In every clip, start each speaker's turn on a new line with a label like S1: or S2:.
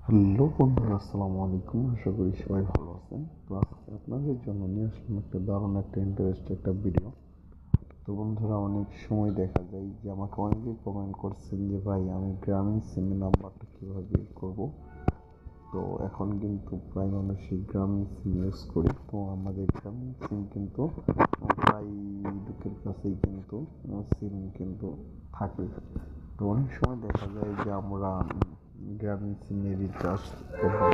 S1: Hello বন্ধুরা, আসসালামু আলাইকুম। আশা করি সবাই ভালো আছেন। তো আজকে আপনাদের জন্য নিয়ে আসলাম একটা দারুণ একটা ইন্টারেস্ট একটা ভিডিও। তো বন্ধুরা, অনেক সময় দেখা যায় যে আমাকে অনেকেই কমেন্ট করছেন যে ভাই, আমি গ্রামীণ সিমের নাম্বারটা কীভাবে বের করবো। তো এখন কিন্তু প্রায় মানুষই গ্রামীণ সিম ইউজ করি। তো আমাদের গ্রামীণ সিম কিন্তু প্রায় লোকের কাছেই কিন্তু সিম কিন্তু থাকে। তো অনেক সময় দেখা যায় যে আমরা গ্রামীণ সিমে রিচার্জ করবো,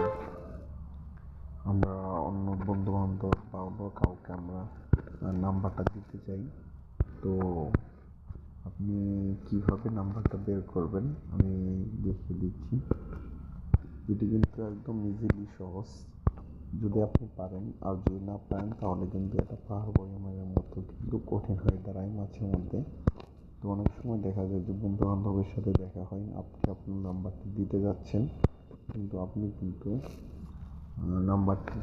S1: আমরা অন্য বন্ধু বান্ধব বা অন্য কাউকে আমরা নাম্বারটা দিতে চাই। তো আপনি কিভাবে নাম্বারটা বের করবেন আমি দেখিয়ে দিচ্ছি। এটি কিন্তু একদম ইজিলি সহজ, যদি আপনি পারেন। আর যদি না পারেন তাহলে কিন্তু এটা পাহাড় পরিমাণের মতো কিন্তু কঠিন হয়ে দাঁড়ায় মাঝে মধ্যে। তো অনেক সময় দেখা যায় যে বন্ধু বান্ধবের সাথে দেখা হয়, আপনি আপনার নাম্বারটি দিতে যাচ্ছেন কিন্তু আপনি কিন্তু নাম্বারটি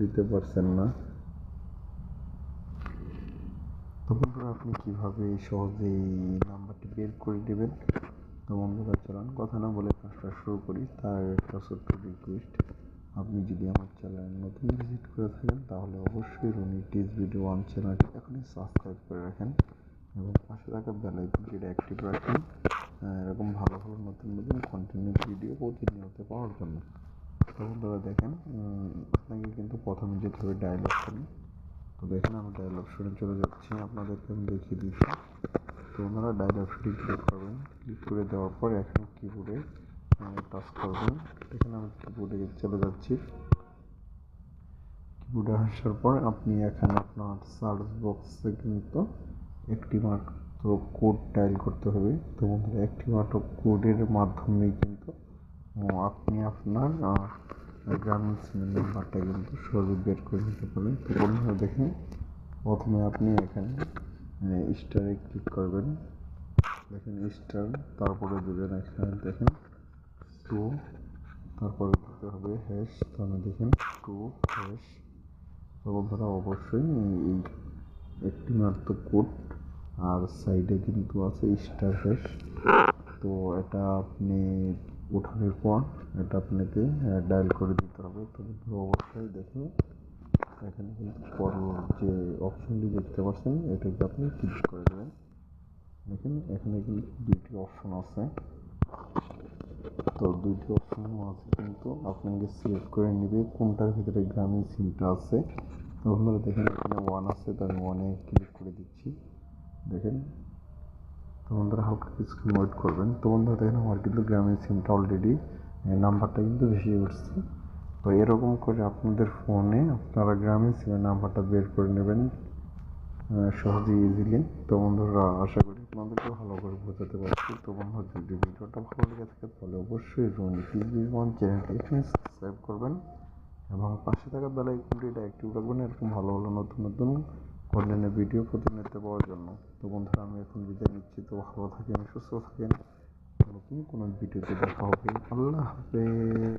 S1: দিতে পারছেন না। তো বন্ধুরা, আপনি কীভাবে সহজে এই নাম্বারটি বের করে দেবেন। তো বন্ধুরা, চলুন কথা না বলে কাজটা শুরু করি। তার একটা ছোট্ট রিকোয়েস্ট, আপনি যদি আমার চ্যানেল নতুন ভিজিট করে থাকেন তাহলে অবশ্যই রনি টিজ ভিডিও ওয়ান চ্যানেলটি এখনই সাবস্ক্রাইব করে রাখেন এবং পাশে থাকা বেল আইকনটি অ্যাক্টিভ রাখেন এরকম ভালো ভালো নতুন নতুন কন্টিনিউ ভিডিও প্রতিনিয়ত পাওয়ার জন্য। তো বন্ধুরা দেখেন, আপনাকে কিন্তু প্রথমে যেতে হবে ডায়াল অপশনে। তো দেখেন, আমি ডায়াল অপশনে চলে যাচ্ছি, আপনাদেরকে আমি দেখিয়ে দিচ্ছি। তো ওনারা ডায়াল অপশনে ক্লিক করবেন। ক্লিক করে দেওয়ার পর এখানে কিবোর্ডে টাচ করবেন। এখানে আমি কিবোর্ডে চলে যাচ্ছি। কিবোর্ডে আসার পর আপনি এখানে আপনার সার্চ বক্সে কিন্তু একটি মাত্র কোড ডায়াল করতে হবে। তো বন্ধুরা, একটি মাত্র কোডের মাধ্যমেই কিন্তু আপনি আপনার গ্রামীণ সিমের নাম্বারটা কিন্তু সহজে বের করে নিতে পারবেন। তো বন্ধুরা দেখেন, প্রথমে আপনি এখানে স্টারে ক্লিক করবেন। দেখেন স্টার, তারপরে দেবেন এখানে দেখেন 2, তারপরে দিতে হবে হ্যাশ। তাহলে দেখেন 2 হ্যাশ। তো বন্ধুরা, অবশ্যই এই একটি মাত্র কোড আর সাইডে কিন্তু আছে স্টার হ্যাশ। তো এটা আপনি ওঠানোর পর এটা আপনাকে ডায়াল করে দিতে হবে। তো অবশ্যই দেখুন, এখানে কিন্তু যে অপশনটি দেখতে পাচ্ছেন এটাকে আপনি ক্লিক করে দেবেন। দেখেন এখানে কিন্তু দুইটি অপশন আছে। তো দুইটি অপশনের মাঝে কিন্তু আপনাকে সিলেক্ট করে নেবে কোনটার ভিতরে গ্রামীণ সিমটা আছে। তো আপনারা দেখেন এখানে 1 আছে, তো আমি 1-এ ক্লিক করে দিচ্ছি। দেখেন, তো বন্ধুরা হালকা কিছুক্ষণ ওয়েট করবেন। তো বন্ধুরা দেখেন, আমার কিন্তু গ্রামীণ সিমটা অলরেডি নাম্বারটা কিন্তু বেশি উঠছে। তো এরকম করে আপনাদের ফোনে আপনারা গ্রামীণ সিমের নাম্বারটা বের করে নেবেন সহজে ইজিলি। তো বন্ধুরা, আশা করি আপনাদেরকে ভালো করে বোঝাতে পারছি। তো বন্ধুরা, যদি ভিডিওটা ভালো লেগে থাকে তাহলে অবশ্যই রনি টিভি ওয়ান চ্যানেলটি এখানে সাবস্ক্রাইব করবেন এবং পাশে থাকা বেল আইকনটি অ্যাক্টিভ রাখবেন এরকম ভালো ভালো নতুন নতুন কন্টেন্টের ভিডিও প্রতিনিয়ত পাওয়ার জন্য। তো বন্ধুরা, আমি এখন বিদায় নিচ্ছি। তো ভালো থাকেন, সুস্থ থাকেন, নতুন কোনো ভিডিওতে দেখা হবে। আল্লাহ হাফেজ।